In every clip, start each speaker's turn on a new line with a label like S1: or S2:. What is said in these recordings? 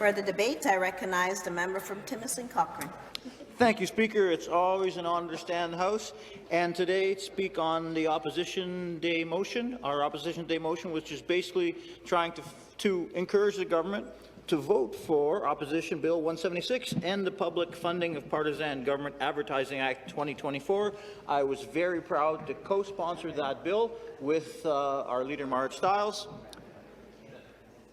S1: For the debate, I recognize the member from Timiston Cochrane.
S2: Thank you, Speaker. It's always an honor to stand in the House, and today speak on the Opposition Day motion, our Opposition Day motion, which is basically trying to encourage the government to vote for Opposition Bill 176 and the Public Funding of Partisan Government Advertising Act 2024. I was very proud to co-sponsor that bill with our leader, Marit Stiles.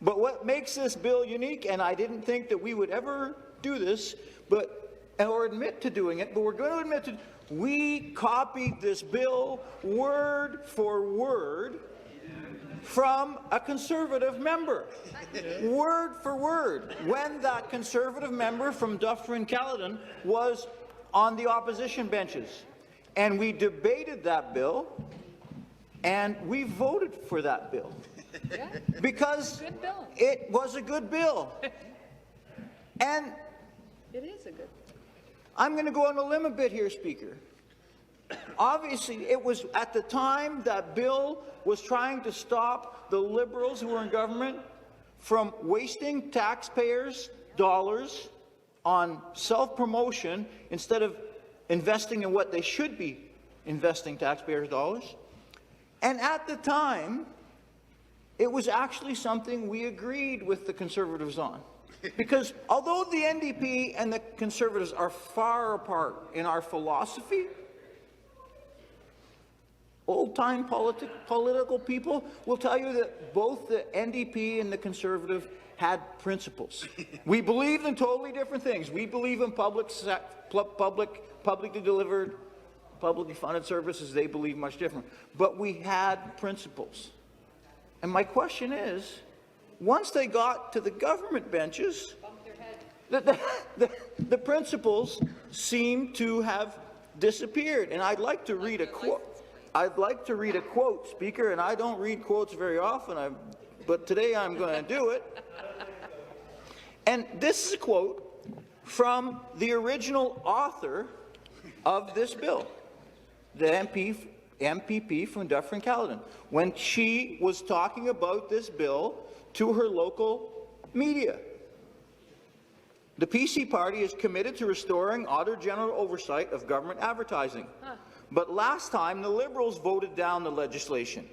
S2: But what makes this bill unique, and I didn't think that we would ever do this, or admit to doing it, but we're going to admit to we copied this bill word for word from a Conservative member. Word for word, when that Conservative member from Dufferin-Caledon was on the opposition benches. And we debated that bill, and we voted for that bill. Because it was a good bill. And
S3: it is a good bill.
S2: I'm going to go on a limb a bit here, Speaker. Obviously, it was at the time that bill was trying to stop the Liberals who were in government from wasting taxpayers' dollars on self-promotion instead of investing in what they should be investing taxpayers' dollars. And at the time, it was actually something we agreed with the Conservatives on. Because although the NDP and the Conservatives are far apart in our philosophy, old-time political people will tell you that both the NDP and the Conservative had principles. We believed in totally different things. We believe in publicly delivered, publicly funded services. They believe much different. But we had principles. And my question is, once they got to the government benches, the principles seem to have disappeared. And I'd like to read a quote. I'd like to read a quote, Speaker, and I don't read quotes very often, but today I'm going to do it. And this is a quote from the original author of this bill, the MPP from Dufferin-Caledon, when she was talking about this bill to her local media. The PC party is committed to restoring Auditor General oversight of government advertising. But last time, the Liberals voted down the legislation.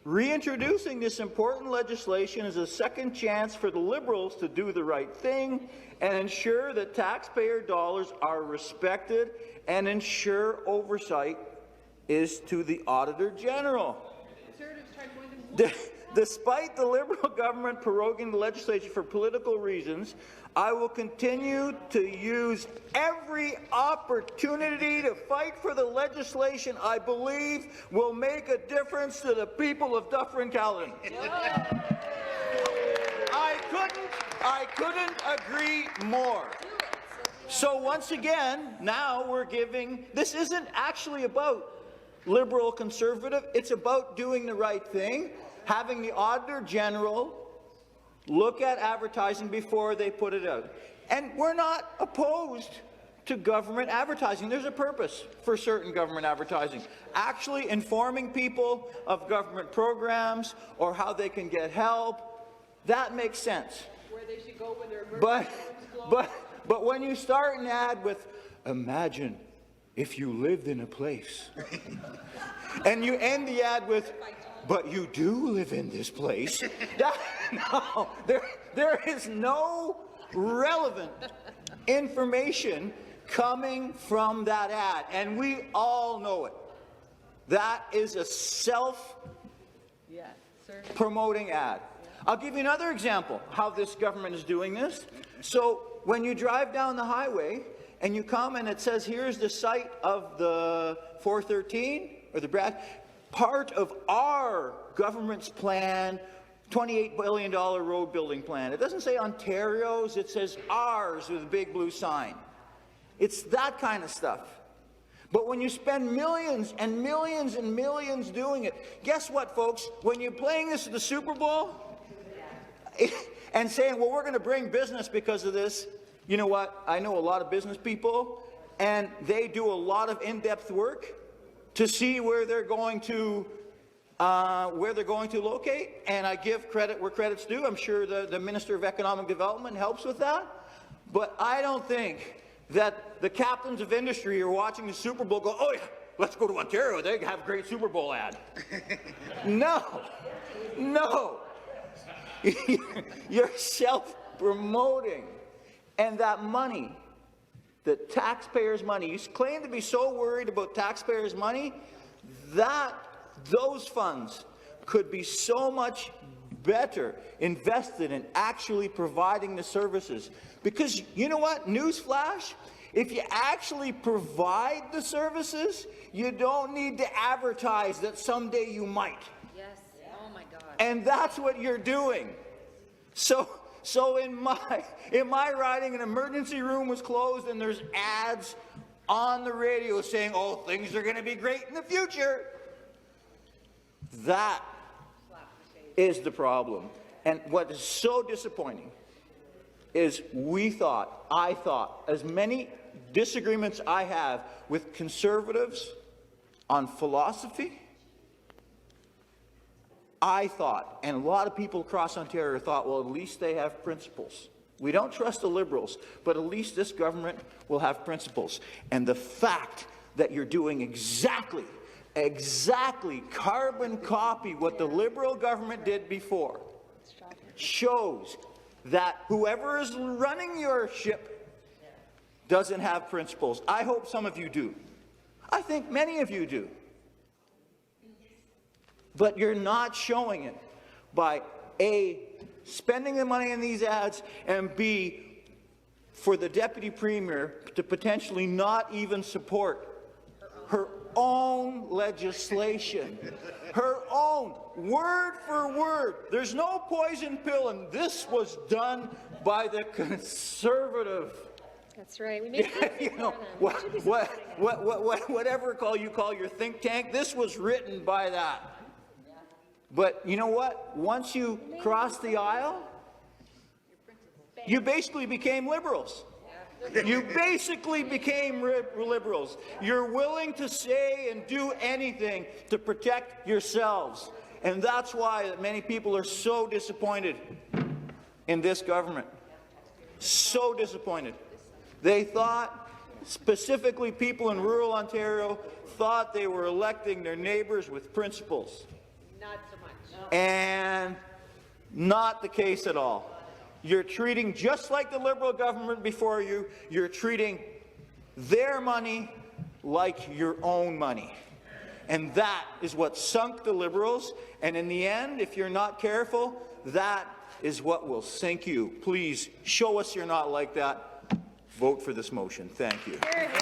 S2: Reintroducing this important legislation is a second chance for the Liberals to do the right thing and ensure that taxpayer dollars are respected and ensure oversight is to the Auditor General. Despite the Liberal government proroguing the legislation for political reasons, I will continue to use every opportunity to fight for the legislation I believe will make a difference to the people of Dufferin-Caledon. I couldn't agree more. So once again, now we're giving, this isn't actually about Liberal Conservative, it's about doing the right thing, having the Auditor General look at advertising before they put it out. And we're not opposed to government advertising. There's a purpose for certain government advertising. Actually informing people of government programs or how they can get help, that makes sense.
S3: Where they should go when their emergency
S2: but when you start an ad with, imagine if you lived in a place, and you end the ad with, but you do live in this place. No, there is no relevant information coming from that ad, and we all know it. That is a self-promoting ad. I'll give you another example how this government is doing this. So when you drive down the highway and you come and it says, here's the site of the 413 or the part of our government's plan, $28 billion road building plan. It doesn't say Ontario's, it says ours with a big blue sign. It's that kind of stuff. But when you spend millions and millions and millions doing it, guess what, folks? When you're playing this at the Super Bowl and saying, well, we're going to bring business because of this, you know what? I know a lot of business people, and they do a lot of in-depth work to see where they're going to where they're going to locate, and I give credit where credit's due. I'm sure the Minister of Economic Development helps with that. But I don't think that the captains of industry are watching the Super Bowl go, oh yeah, let's go to Ontario, they have a great Super Bowl ad. No, no. You're self-promoting. And that money, the taxpayers' money, you claim to be so worried about taxpayers' money, that those funds could be so much better invested in actually providing the services. Because you know what? Newsflash, if you actually provide the services, you don't need to advertise that someday you might.
S3: Yes. Oh my God.
S2: And that's what you're doing. So in my riding, an emergency room was closed and there's ads on the radio saying, oh, things are going to be great in the future. That is the problem. And what is so disappointing is I thought, as many disagreements I have with conservatives on philosophy, I thought, and a lot of people across Ontario thought, well, at least they have principles. We don't trust the Liberals, but at least this government will have principles. And the fact that you're doing exactly carbon copy what the Liberal government did before shows that whoever is running your ship doesn't have principles. I hope some of you do. I think many of you do. But you're not showing it by A, spending the money in these ads, and B, for the Deputy Premier to potentially not even support her own legislation. Her own, word for word. There's no poison pill, and this was done by the Conservative.
S3: That's right. We made
S2: You know, whatever you call your think tank, this was written by that. But you know what? Once you crossed the aisle, you basically became Liberals. You basically became Liberals. You're willing to say and do anything to protect yourselves. And that's why many people are so disappointed in this government. So disappointed. They thought, specifically people in rural Ontario, thought they were electing their neighbours with principles.
S3: not so much.
S2: And not the case at all. You're treating, just like the Liberal government before you, you're treating their money like your own money. And that is what sunk the Liberals. And in the end, if you're not careful, that is what will sink you. Please show us you're not like that. Vote for this motion. Thank you.
S3: Hear, hear.